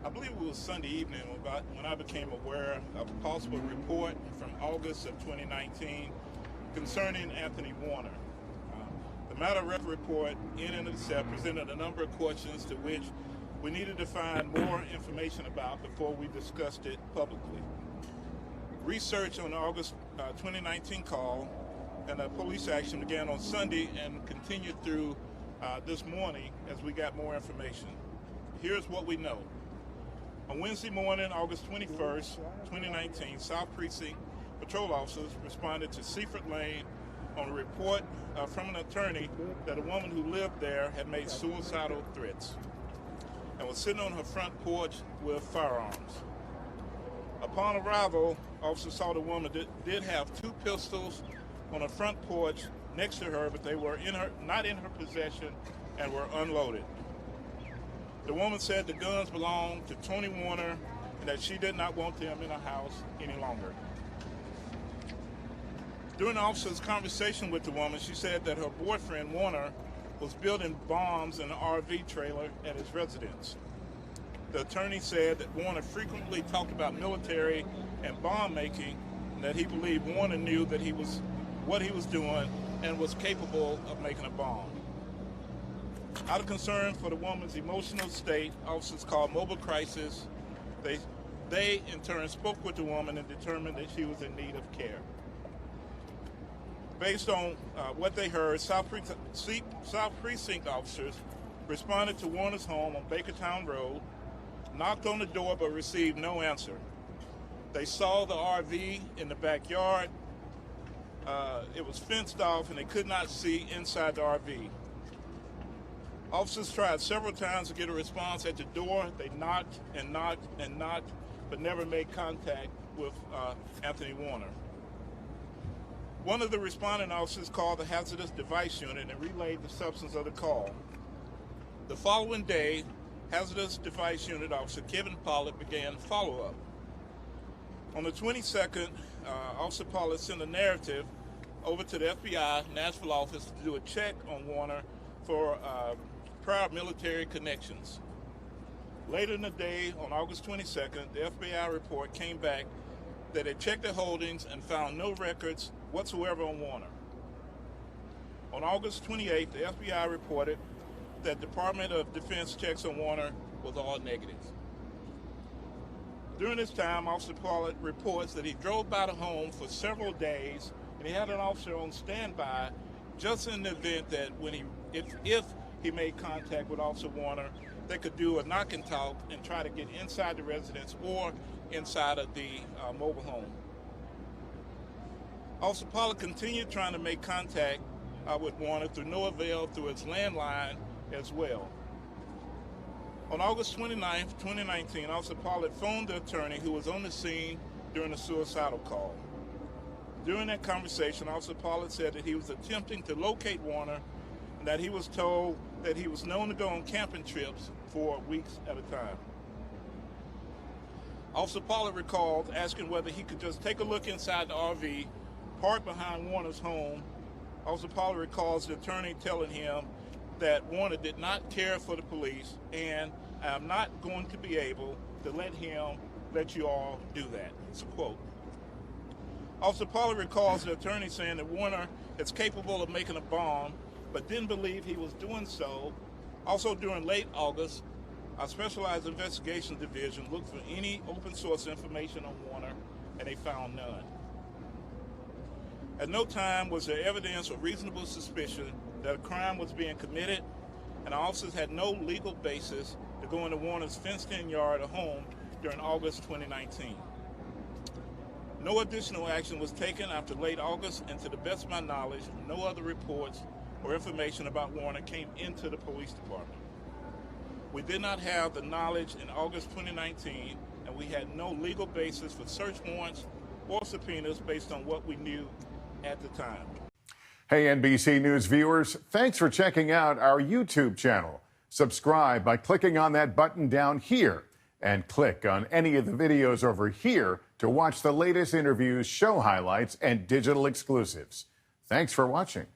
I believe it was Sunday evening when I became aware of a possible report from August of 2019 concerning Anthony Warner. The matter of report in and of itself presented a number of questions to which we needed to find more information about before we discussed it publicly. Research on the August 2019 call and police action began on Sunday and continued through this morning as we got more information. Here's what we know. On Wednesday morning, August 21st, 2019, South Precinct patrol officers responded to Seaford Lane on a report from an attorney that a woman who lived there had made suicidal threats and was sitting on her front porch with firearms. Upon arrival, officers saw the woman did have two pistols on her front porch next to her, but they were not in her possession and were unloaded. The woman said the guns belonged to Tony Warner and that she did not want them in her house any longer. During the officer's conversation with the woman, she said that her boyfriend, Warner, was building bombs in an RV trailer at his residence. The attorney said that Warner frequently talked about military and bomb making, and that he believed Warner knew that what he was doing and was capable of making a bomb. Out of concern for the woman's emotional state, officers called mobile crisis. They in turn spoke with the woman and determined that she was in need of care. Based on what they heard, South Precinct officers responded to Warner's home on Bakertown Road, knocked on the door but received no answer. They saw the RV in the backyard. It was fenced off and they could not see inside the RV. Officers tried several times to get a response at the door. They knocked and knocked and knocked, but never made contact with Anthony Warner. One of the responding officers called the hazardous device unit and relayed the substance of the call. The following day, hazardous device unit officer Kevin Pollard began follow-up. On the 22nd, Officer Pollard sent a narrative over to the FBI Nashville office to do a check on Warner for prior military connections. Later in the day, on August 22nd, the FBI report came back that it checked the holdings and found no records whatsoever on Warner. On August 28th, the FBI reported that Department of Defense checks on Warner was all negative. During this time, Officer Pollard reports that he drove by the home for several days and he had an officer on standby just in the event that if he made contact with Officer Warner, they could do a knock and talk and try to get inside the residence or inside of the mobile home. Officer Pollard continued trying to make contact with Warner through no avail through his landline as well. On August 29th, 2019, Officer Pollard phoned the attorney who was on the scene during the suicidal call. During that conversation, Officer Pollard said that he was attempting to locate Warner and that he was told that he was known to go on camping trips for weeks at a time. Officer Pollard recalled asking whether he could just take a look inside the RV parked behind Warner's home. Officer Pollard recalls the attorney telling him that Warner did not care for the police and I'm not going to be able to let you all do that. It's a quote. Officer Pollard recalls the attorney saying that Warner is capable of making a bomb, but didn't believe he was doing so. Also during late August, our Specialized Investigations Division looked for any open source information on Warner and they found none. At no time was there evidence or reasonable suspicion that a crime was being committed, and officers had no legal basis to go into Warner's fenced-in yard or home during August 2019. No additional action was taken after late August, and to the best of my knowledge, no other reports or information about Warner came into the police department. We did not have the knowledge in August 2019, and we had no legal basis for search warrants or subpoenas based on what we knew at the time. Hey, NBC News viewers, thanks for checking out our YouTube channel. Subscribe by clicking on that button down here and click on any of the videos over here to watch the latest interviews, show highlights, and digital exclusives. Thanks for watching.